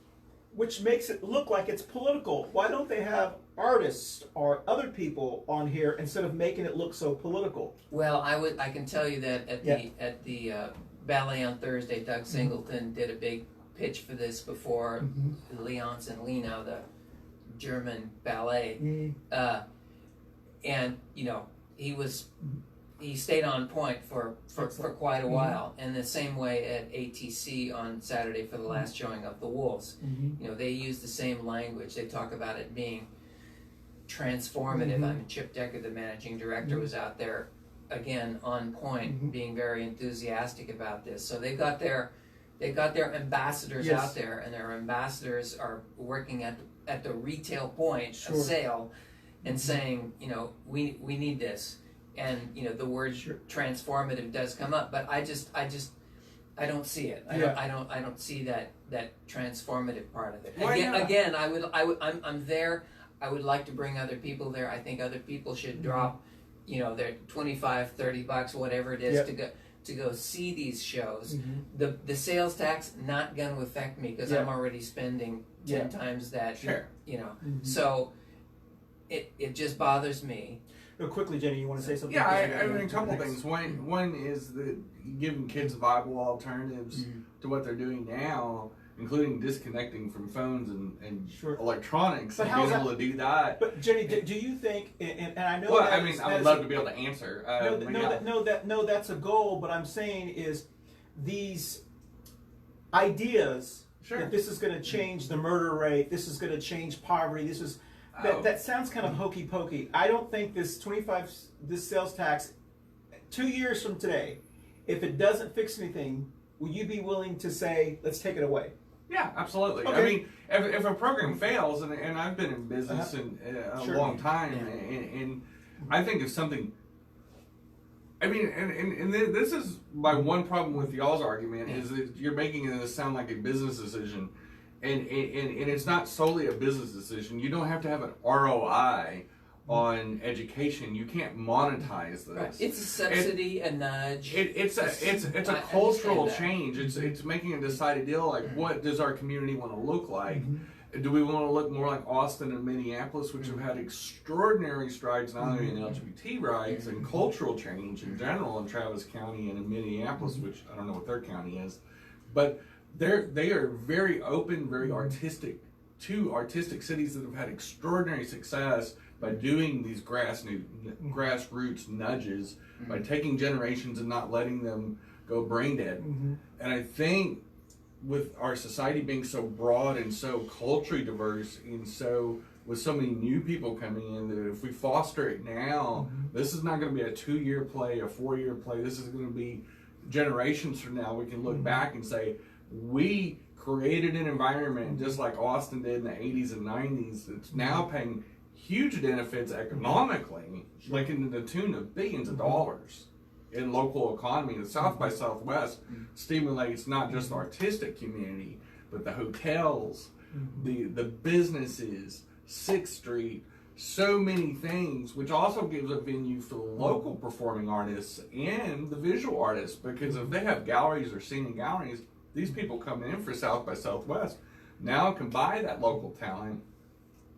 which makes it look like it's political. Why don't they have artists or other people on here instead of making it look so political? Well, I can tell you that at the ballet on Thursday, Doug Singleton did a big pitch for this before Leonce and Lino, the German ballet, and he was he stayed on point for quite a while. And the same way at ATC on Saturday for the last showing of the Wolves. You know, they use the same language. They talk about it being transformative. I mean, Chip Decker, the managing director, was out there again on point, being very enthusiastic about this. So they got their ambassadors out there, and their ambassadors are working at the retail point of sale and saying, you know, we need this. And you know, the word transformative does come up, but I don't see it. I don't see that transformative part of it. Again, I'm there. I would like to bring other people there. I think other people should drop, you know, their $25, $30, whatever it is, to go see these shows. The sales tax not going to affect me because I'm already spending 10 times that. You know, so it just bothers me. Quickly, Jenny, you want to say something? Yeah, I mean, a couple things. One is that giving kids viable alternatives to what they're doing now, including disconnecting from phones and electronics, but and being able to do that. But Jenny, do you think? And I know. Well, I mean, I would love to be able to answer. That's a goal. But I'm saying is these ideas that this is going to change the murder rate. This is going to change poverty. This is. That sounds kind of hokey pokey. I don't think this sales tax, 2 years from today, if it doesn't fix anything, will you be willing to say, let's take it away? Yeah, absolutely. Okay. I mean, if a program fails, and I've been in business a long time, and I think if something, I mean, and this is my one problem with y'all's argument is that you're making it sound like a business decision. And it's not solely a business decision. You don't have to have an ROI on education. You can't monetize this. Right. It's a subsidy, a nudge. It's a cultural change. It's making a decided deal. Like, what does our community want to look like? Do we want to look more like Austin and Minneapolis, which have had extraordinary strides not only in LGBT rights and cultural change in general in Travis County and in Minneapolis, which I don't know what their county is, but they are very open, very artistic cities that have had extraordinary success by doing these grassroots nudges, by taking generations and not letting them go brain dead. And I think with our society being so broad and so culturally diverse and so with so many new people coming in, that if we foster it now, this is not going to be a 2-year play, a 4-year play. This is going to be generations from now. We can look back and say, we created an environment just like Austin did in the 80s and 90s that's now paying huge benefits economically, like in the tune of billions of dollars in local economy. The South by Southwest stimulates not just the artistic community, but the hotels, the businesses, 6th Street, so many things, which also gives a venue for the local performing artists and the visual artists, because if they have galleries or scenic galleries, these people coming in for South by Southwest now can buy that local talent,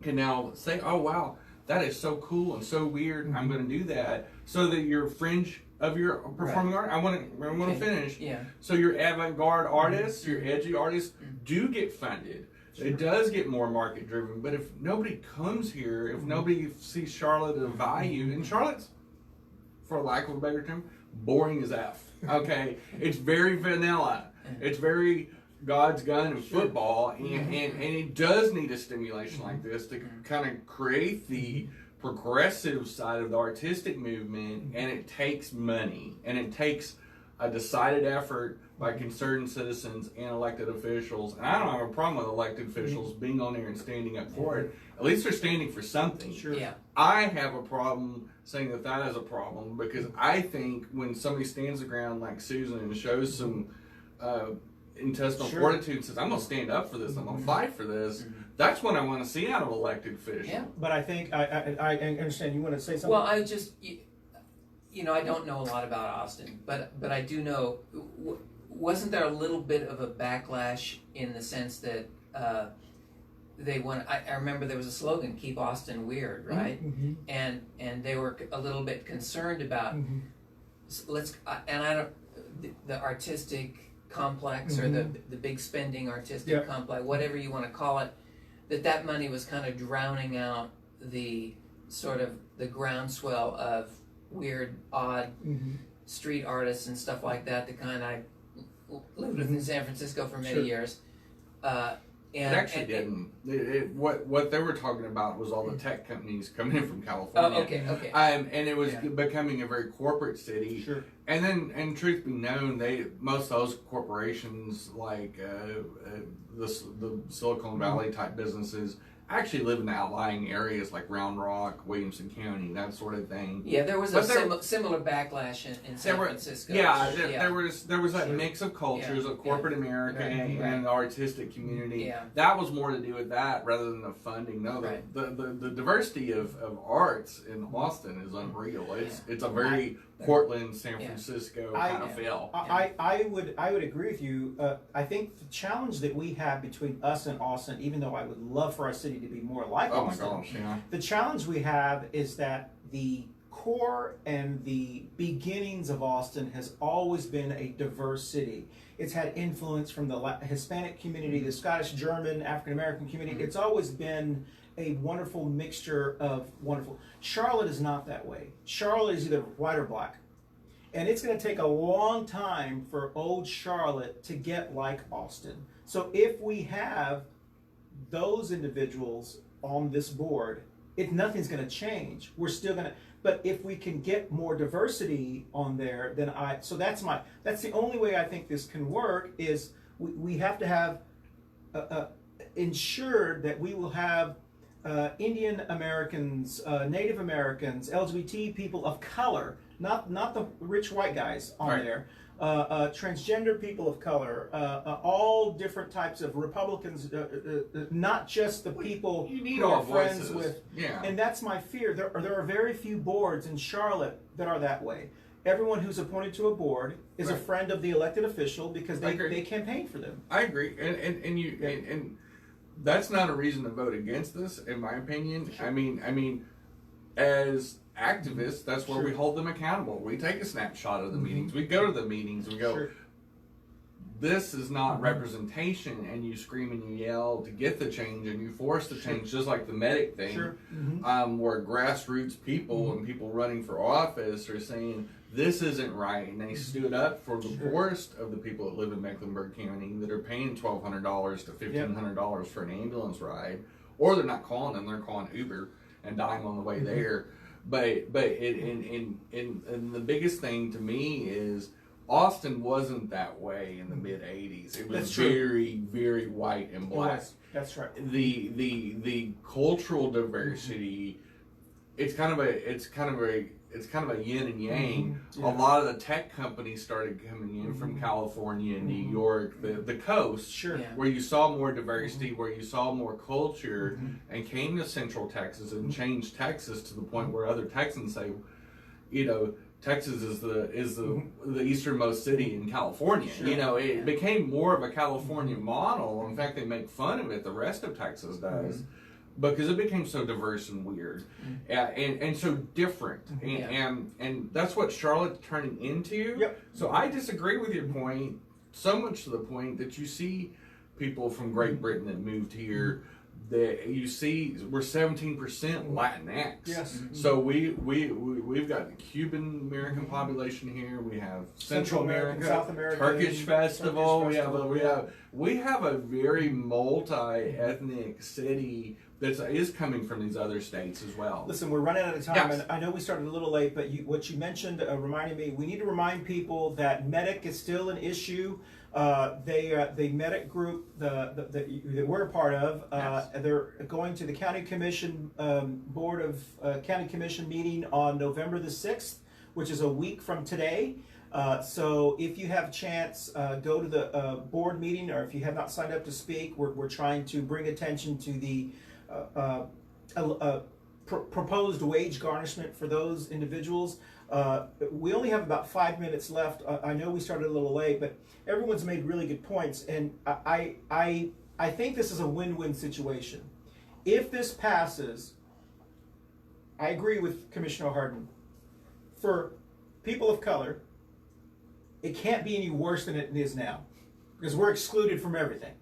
can now say, oh wow, that is so cool and so weird, I'm going to do that, so that your fringe of your performing art, I want to finish. So your avant-garde artists, your edgy artists do get funded. It does get more market driven, but if nobody comes here, if nobody sees Charlotte as a value, and Charlotte's, for lack of a better term, boring as F. Okay, it's very vanilla. It's very God's gun and football, and it does need a stimulation like this to kind of create the progressive side of the artistic movement, and it takes money, and it takes a decided effort by concerned citizens and elected officials. And I don't have a problem with elected officials being on there and standing up for it. At least they're standing for something. I have a problem saying that is a problem, because I think when somebody stands the ground like Susan and shows some intestinal fortitude and says, I'm going to stand up for this, I'm going to fight for this, that's what I want to see out of elected officials. But I think, I understand, you want to say something? Well, I just, you know, I don't know a lot about Austin, but I do know, wasn't there a little bit of a backlash in the sense that they want, I remember there was a slogan, keep Austin weird, right? And they were a little bit concerned about, the artistic complex or the big spending artistic complex, whatever you want to call it, that money was kind of drowning out the sort of the groundswell of weird, odd street artists and stuff like that. The kind I lived with in San Francisco for many years. It actually didn't. What they were talking about was all the tech companies coming in from California. Oh, okay. And it was becoming a very corporate city. Sure. And truth be known, most of those corporations, like the Silicon Valley type businesses, actually live in outlying areas like Round Rock, Williamson County, that sort of thing. Yeah, there was a similar backlash in San Francisco. There was that mix of cultures of corporate America and the artistic community. Yeah. That was more to do with that rather than the funding. No, the diversity of arts in Austin is unreal. It's a very Portland, San Francisco kind of feel. I would agree with you. I think the challenge that we have between us and Austin, even though I would love for our city to be more like Austin, my gosh, yeah. The challenge we have is that the core and the beginnings of Austin has always been a diverse city. It's had influence from the Hispanic community, the Scottish, German, African American community. It's always been a wonderful mixture of wonderful. Charlotte is not that way. Charlotte is either white or black. And it's going to take a long time for old Charlotte to get like Austin. So if we have those individuals on this board, nothing's going to change. We're still going to, but if we can get more diversity on there, then so that's the only way I think this can work is we have to have ensured that we will have Indian Americans, Native Americans, LGBT people of color, not the rich white guys on there, transgender people of color, all different types of Republicans, not just the people who are friends with. Yeah. And that's my fear. There are very few boards in Charlotte that are that way. Everyone who's appointed to a board is a friend of the elected official because they campaign for them. I agree, and that's not a reason to vote against this, in my opinion. Sure. I mean, as activists, that's where we hold them accountable. We take a snapshot of the meetings. We go to the meetings. We go, this is not representation, and you scream and you yell to get the change, and you force the change, just like the medic thing, where grassroots people and people running for office are saying, this isn't right, and they stood up for the poorest of the people that live in Mecklenburg County that are paying $1,200 to $1,500 for an ambulance ride, or they're not calling them, they're calling Uber and dying on the way there. But the biggest thing to me is Austin wasn't that way in the mid '80s. It was very, very white and black. That's right. The cultural diversity, it's kind of a yin and yang. A lot of the tech companies started coming in from California and New York, the coast, where you saw more diversity, where you saw more culture, and came to Central Texas and changed Texas to the point where other Texans say, Texas is the easternmost city in California. It became more of a California model. In fact, they make fun of it. The rest of Texas does. Because it became so diverse and weird, and so different, and that's what Charlotte's turning into. So I disagree with your point, so much to the point that you see people from Great Britain that moved here. That you see, we're 17% Latinx. Yes. So we've got the Cuban American population here. We have Central America, South America, Turkish festival. We have a very multi-ethnic city that is coming from these other states as well. Listen, we're running out of time, and I know we started a little late, but what you mentioned reminded me, we need to remind people that medic is still an issue. The medic group that we're a part of, they're going to the County Commission Board of County Commission meeting on November the 6th, which is a week from today. So if you have a chance, go to the board meeting, or if you have not signed up to speak, we're trying to bring attention to the proposed wage garnishment for those individuals. We only have about 5 minutes left. I know we started a little late, but everyone's made really good points, and I think this is a win-win situation. If this passes, I agree with Commissioner Harden. For people of color, it can't be any worse than it is now, because we're excluded from everything.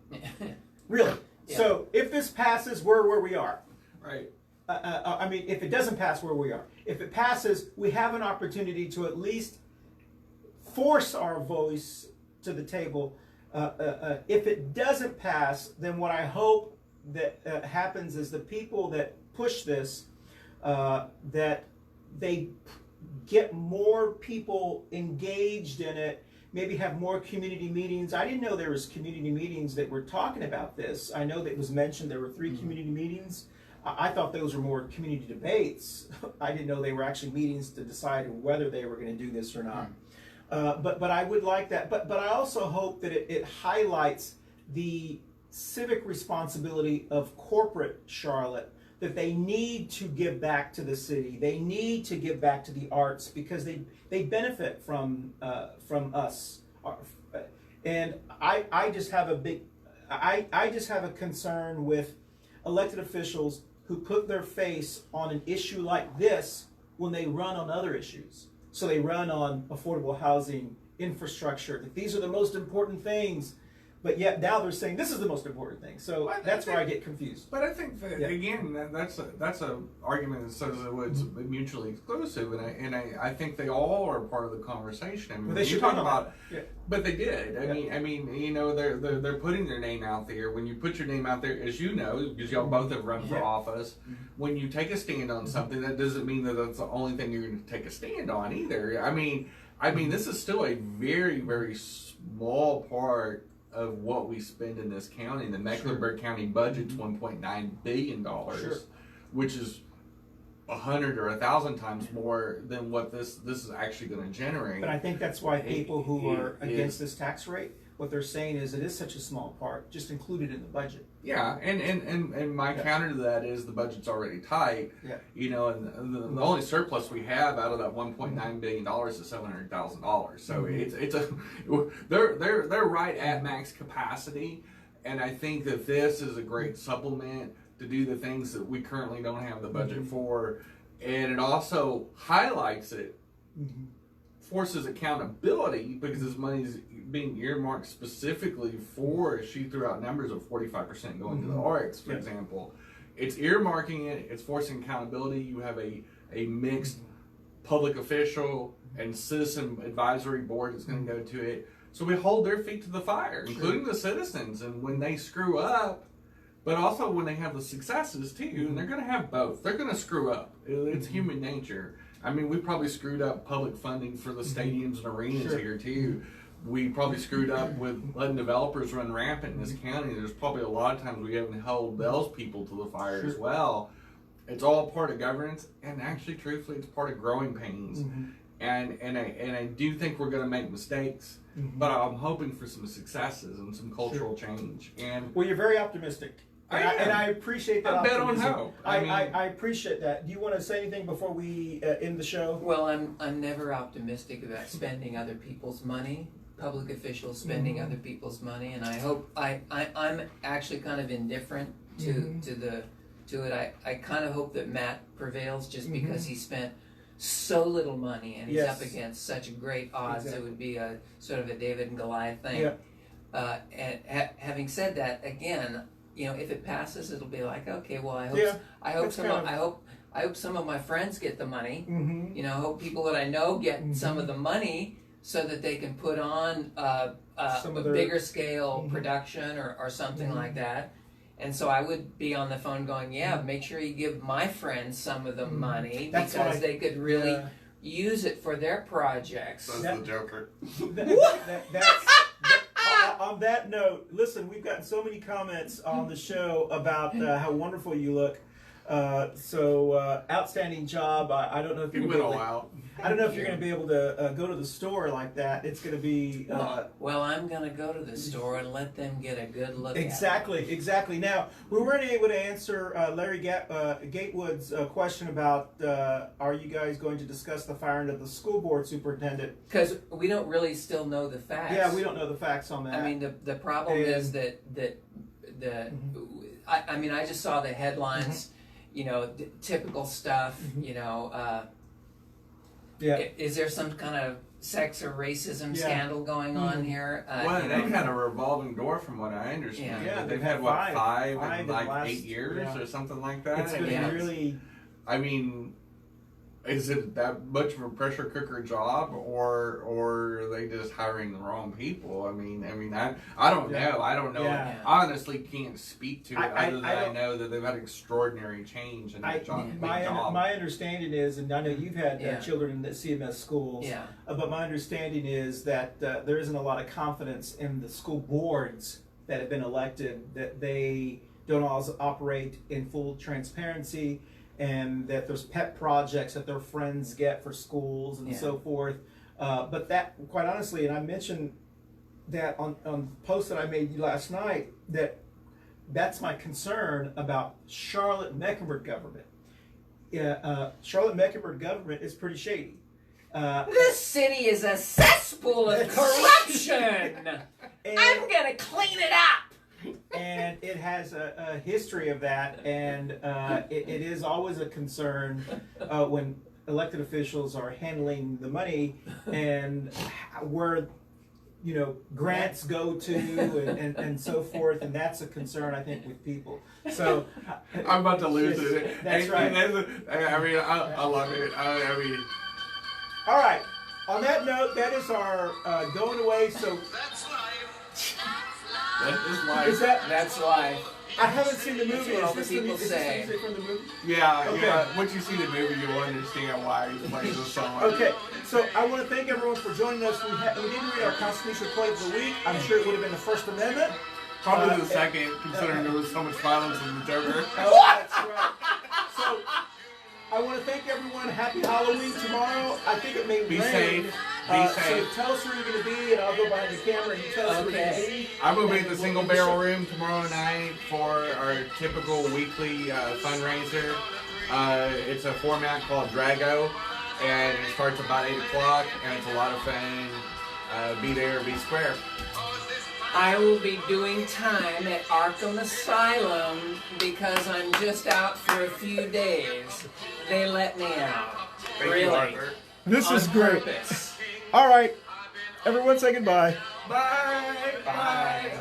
Really. So if this passes, we're where we are. Right. I mean, if it doesn't pass where we are, if it passes, we have an opportunity to at least force our voice to the table. If it doesn't pass, then what I hope that happens is the people that push this, that they get more people engaged in it, maybe have more community meetings. I didn't know there was community meetings that were talking about this. I know that it was mentioned there were 3 community meetings. I thought those were more community debates. I didn't know they were actually meetings to decide whether they were going to do this or not. But I would like that. But I also hope that it highlights the civic responsibility of corporate Charlotte, that they need to give back to the city. They need to give back to the arts because they benefit from us. And I just have I just have a concern with elected officials who put their face on an issue like this when they run on other issues. So they run on affordable housing, infrastructure, that these are the most important things, but yet now they're saying this is the most important thing. So that's where I get confused. But I think that, again, that's a argument that says that it's mutually exclusive, and I think they all are part of the conversation. I mean, Well, they should talk about it. But they did. I mean, you know, they're putting their name out there. When you put your name out there, as you know, because y'all both have run for office, when you take a stand on something, that doesn't mean that that's the only thing you're going to take a stand on either. I mean, this is still a very, very small part of what we spend in this county. The Mecklenburg County budget's $1.9 billion, which is 100 or 1,000 times more than what this is actually going to generate. But I think that's why people who are against this tax rate, what they're saying is it is such a small part, just include it in the budget. Yeah, and my counter to that is the budget's already tight. Yeah. You know, and the only surplus we have out of that $1.9 billion is $700,000. So it's a they're right at max capacity, and I think that this is a great supplement to do the things that we currently don't have the budget for, and it also highlights it. Forces accountability because this money is being earmarked specifically for, she threw out numbers of 45% going to the arts, for example. It's earmarking it, it's forcing accountability. You have a mixed public official and citizen advisory board that's going to go to it. So we hold their feet to the fire, including the citizens. And when they screw up, but also when they have the successes too, and they're going to have both. They're going to screw up. It's human nature. I mean, we probably screwed up public funding for the stadiums and arenas here too. We probably screwed up with letting developers run rampant in this county. There's probably a lot of times we haven't held those people to the fire as well. It's all part of governance, and actually, truthfully, it's part of growing pains. And I do think we're going to make mistakes, but I'm hoping for some successes and some cultural change. And well, you're very optimistic. And I appreciate that. I bet on hope. I appreciate that. Do you want to say anything before we end the show? Well, I'm never optimistic about spending other people's money, public officials spending other people's money, and I hope I'm actually kind of indifferent to it. I kind of hope that Matt prevails just because he spent so little money and he's up against such great odds. It would be a sort of a David and Goliath thing. And having said that, again, you know, if it passes, it'll be like, okay, well, I hope some of my friends get the money. You know, I hope people that I know get some of the money so that they can put on a bigger scale production or something like that. And so I would be on the phone going, make sure you give my friends some of the money because they could really use it for their projects. That's the Joker. On that note, listen, we've gotten so many comments on the show about how wonderful you look. Outstanding job. I don't know if you're going to be able to go to the store like that. It's going to be well, I'm going to go to the store and let them get a good look at it. Exactly. Now, we weren't able to answer Larry Gatewood's question about are you guys going to discuss the firing of the school board superintendent? Because we don't really still know the facts. Yeah, we don't know the facts on that. I mean, the problem is that I mean, I just saw the headlines. You know, typical stuff. You know, Yeah. Is there some kind of sex or racism Yeah. scandal going on here? Well, you they've know, had a revolving door, from what I understand. Yeah, They've they've had had what, five five in in the like last- 8 years yeah. or something like that. It's been Yeah. really. I mean, is it that much of a pressure cooker job, or are they just hiring the wrong people? I mean, I don't Yeah. know. I don't know. Yeah. I honestly can't speak to it, I other than I don't- know that they've had extraordinary change in that job. big job. My understanding is, and I know you've had Yeah. children in the CMS schools, yeah. but my understanding is that there isn't a lot of confidence in the school boards that have been elected, that they don't always operate in full transparency, and that there's pet projects that their friends get for schools and Yeah. so forth. But that, quite honestly, and I mentioned that on the post that I made last night, that's my concern about Charlotte Mecklenburg government. Charlotte Mecklenburg government is pretty shady. This city is a cesspool of corruption. And, I'm gonna clean it up. and it has a history of that, and it is always a concern when elected officials are handling the money and where grants go to and so forth, and that's a concern, I think, with people. So I'm about to lose Yes, it. that's right. I love it. I mean, all right, on that note, that is our going away. So that is my. is that That's life. I haven't seen the movie. That's what all Is this the people is this say. music from the movie? Yeah, Okay. yeah. Once you see the movie, you'll understand why he's playing the song. Okay, so I want to thank everyone for joining us. We didn't read our constitutional quote of the week. I'm sure it would have been the First Amendment. Probably the second, considering there was so much violence in the Joker. Oh, that's right. So I want to thank everyone. Happy Halloween tomorrow. I think it may Be rain. safe. Be So safe. tell us where you're going to be, and I'll go behind the camera and you tell us where you're going to be. I'm going to be at the Single Barrel Room tomorrow night for our typical weekly fundraiser. It's a format called Drago, and it starts about 8 o'clock, and it's a lot of fun. Be there, be square. I will be doing time at Arkham Asylum because I'm just out for a few days. They let me out. Thank you, Really? Arthur. This On is great. purpose. All right. Everyone say goodbye. Bye. Bye.